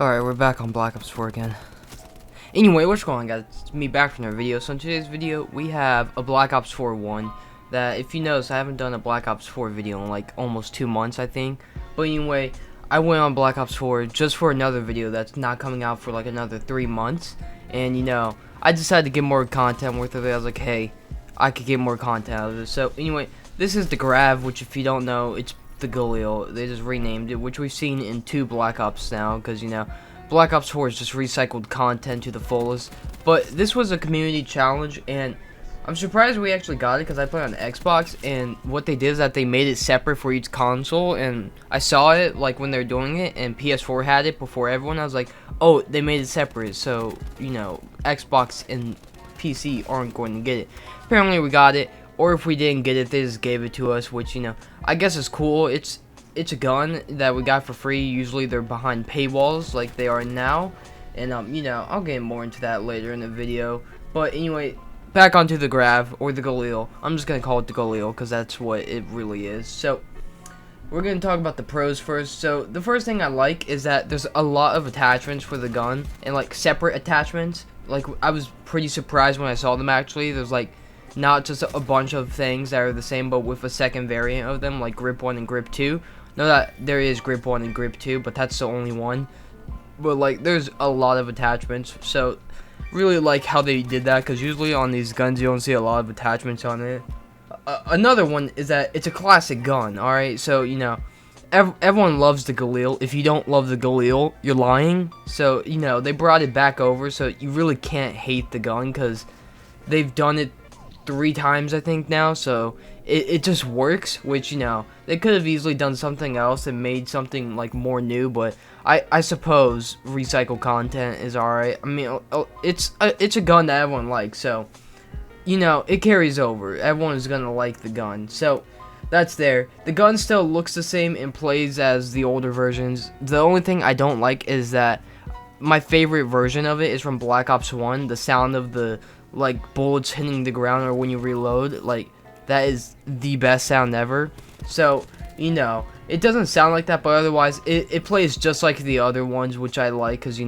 Alright, we're back on Black Ops 4 again. Anyway, what's going on, guys? It's me back from another video. So in today's video, we have a Black Ops 4 1 that, if you notice, I haven't done a Black Ops 4 video in like almost 2 months, I think. But anyway, I went on Black Ops 4 just for another video that's not coming out for like another 3 months. And, I decided to get more content worth of it. I was like, hey, I could get more content out of this. So anyway, this is the Grav, which if you don't know, it's the Galil. They just renamed it, which we've seen in 2 Black Ops now, because Black Ops 4 is just recycled content to the fullest. But this was a community challenge, and I'm surprised we actually got it, because I play on Xbox, and what they did is that they made it separate for each console, and I saw it like when they were doing it, and PS4 had it before everyone. I was like, oh, they made it separate, so Xbox and PC aren't going to get it. Apparently we got it, or if we didn't get it, they just gave it to us, which I guess is cool. It's a gun that we got for free. Usually they're behind paywalls like they are now, and I'll get more into that later in the video. But anyway, back onto the Grav, or the Galil. I'm just gonna call it the Galil because that's what it really is. So we're gonna talk about the pros first. So the first thing I like is that there's a lot of attachments for the gun, and like separate attachments. Like, I was pretty surprised when I saw them. Actually, there's like not just a bunch of things that are the same, but with a second variant of them, like grip 1 and grip 2. Know that there is grip 1 and grip 2, but that's the only one. But like, there's a lot of attachments, so really like how they did that, because usually on these guns you don't see a lot of attachments on it. Another one is that it's a classic gun. Alright, so everyone loves the Galil. If you don't love the Galil, you're lying. So they brought it back over, so you really can't hate the gun, because they've done it 3 times I think now, so it just works, which they could have easily done something else and made something like more new, but I suppose recycled content is alright. I mean, it's a gun that everyone likes, so it carries over. Everyone is gonna like the gun, so that's there. The gun still looks the same and plays as the older versions. The only thing I don't like is that my favorite version of it is from Black Ops 1. The sound of the bullets hitting the ground, or when you reload, like, that is the best sound ever. So it doesn't sound like that, but otherwise it plays just like the other ones, which I like, because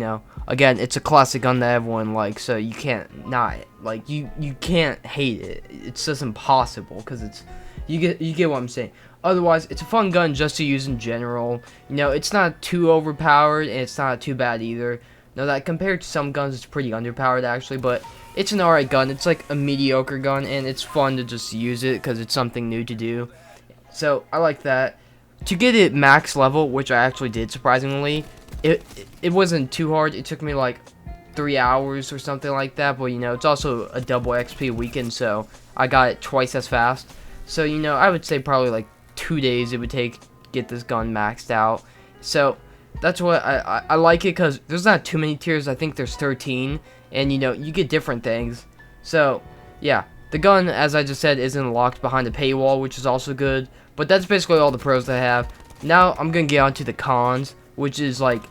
again, it's a classic gun that everyone likes, so you can't not like, you can't hate it. It's just impossible, because you get what I'm saying. Otherwise, it's a fun gun just to use in general. It's not too overpowered, and it's not too bad either. Now that compared to some guns, it's pretty underpowered actually, but it's an alright gun. It's like a mediocre gun, and it's fun to just use it because it's something new to do. So I like that. To get it max level, which I actually did surprisingly, it wasn't too hard. It took me like 3 hours or something like that, but it's also a double XP weekend, so I got it twice as fast. So I would say probably like 2 days it would take to get this gun maxed out. So that's what I like it, because there's not too many tiers. I think there's 13, and you get different things. So yeah, the gun, as I just said, isn't locked behind a paywall, which is also good. But that's basically all the pros that I have. Now I'm gonna get on to the cons, which is like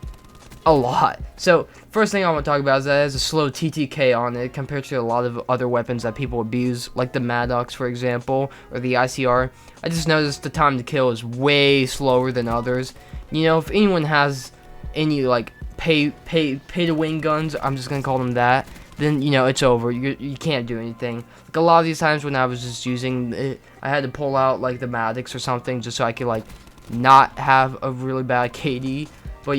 a lot. So first thing I want to talk about is that it has a slow TTK on it compared to a lot of other weapons that people abuse, like the Maddox, for example, or the ICR. I just noticed the time to kill is way slower than others. If anyone has any like pay to win guns, I'm just gonna call them that, then it's over. You can't do anything. Like, a lot of these times when I was just using it, I had to pull out like the Maddox or something just so I could like not have a really bad KD. But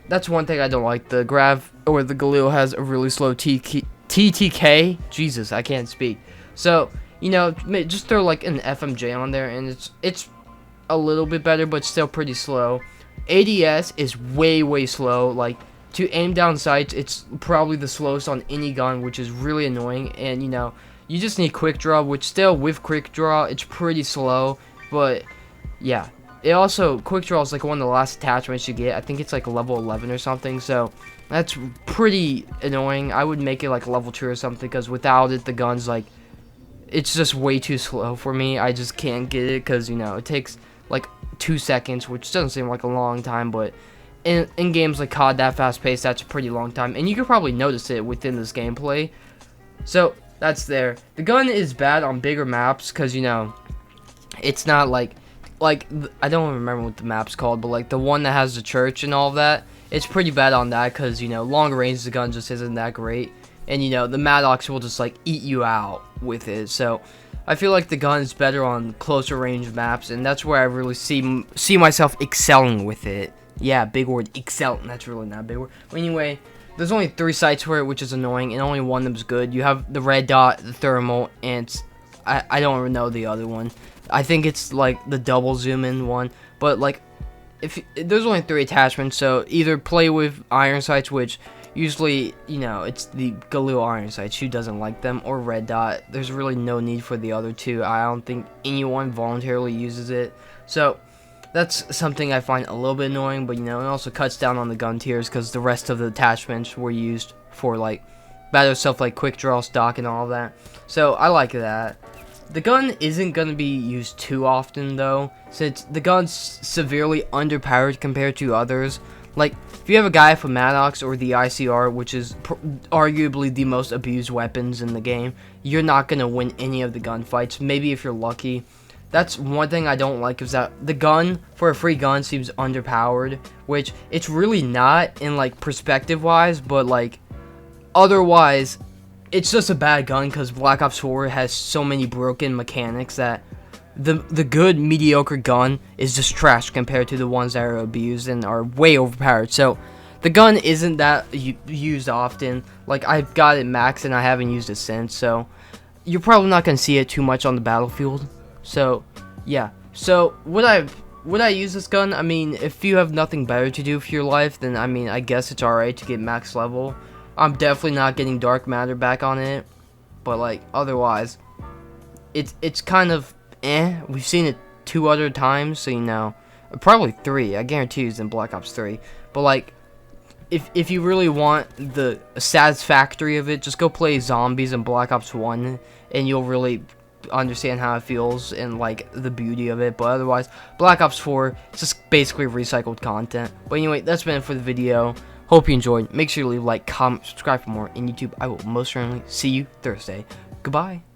that's one thing I don't like. The Grav, or the Galil, has a really slow TTK. Jesus, I can't speak. So just throw like an FMJ on there, and it's a little bit better, but still pretty slow. ADS is way slow. Like, to aim down sights, it's probably the slowest on any gun, which is really annoying. And you just need quick draw, which still with quick draw it's pretty slow. But yeah, it also, quick draw is like one of the last attachments you get. I think it's like level 11 or something, so that's pretty annoying. I would make it like level 2 or something, because without it, the gun's like, it's just way too slow for me. I just can't get it, because it takes like 2 seconds, which doesn't seem like a long time, but in games like COD, that fast pace, that's a pretty long time, and you could probably notice it within this gameplay. So that's there. The gun is bad on bigger maps, because it's not like I don't remember what the map's called, but like the one that has the church and all of that, it's pretty bad on that because, you know, long range the gun just isn't that great. And, you know, the Maddox will just, like, eat you out with it. So, I feel like the gun is better on closer range maps, and that's where I really see myself excelling with it. Yeah, big word, excel. That's really not a big word. But anyway, there's only 3 sights for it, which is annoying, and only one of them's good. You have the red dot, the thermal, and I don't even know the other one. I think it's, like, the double zoom-in one. But, like, there's only 3 attachments, so either play with iron sights, which usually, you know, it's the Galil iron sights. Who doesn't like them? Or red dot. There's really no need for the other 2. I don't think anyone voluntarily uses it. So, that's something I find a little bit annoying, but, you know, it also cuts down on the gun tiers because the rest of the attachments were used for, like, better stuff like quick draw, stock, and all that. So, I like that. The gun isn't going to be used too often, though, since the gun's severely underpowered compared to others. Like, if you have a guy from Maddox or the ICR, which is arguably the most abused weapons in the game, you're not going to win any of the gunfights, maybe if you're lucky. That's one thing I don't like, is that the gun, for a free gun, seems underpowered, which it's really not in, like, perspective-wise, but, like, otherwise, it's just a bad gun because Black Ops 4 has so many broken mechanics that the good mediocre gun is just trash compared to the ones that are abused and are way overpowered. So the gun isn't that used often. Like, I've got it maxed and I haven't used it since, so you're probably not gonna see it too much on the battlefield. So yeah, so would I use this gun? I mean, if you have nothing better to do for your life, then I mean, I guess it's alright to get max level. I'm definitely not getting dark matter back on it, but, like, otherwise it's kind of we've seen it 2 other times, so, you know, probably 3, I guarantee you it's in Black Ops 3, but, like, if you really want the satisfactory of it, just go play zombies in Black Ops 1, and you'll really understand how it feels and, like, the beauty of it. But otherwise, Black Ops 4, it's just basically recycled content. But anyway, that's been it for the video. Hope you enjoyed. Make sure to leave a like, comment, subscribe for more. In YouTube, I will most certainly see you Thursday. Goodbye.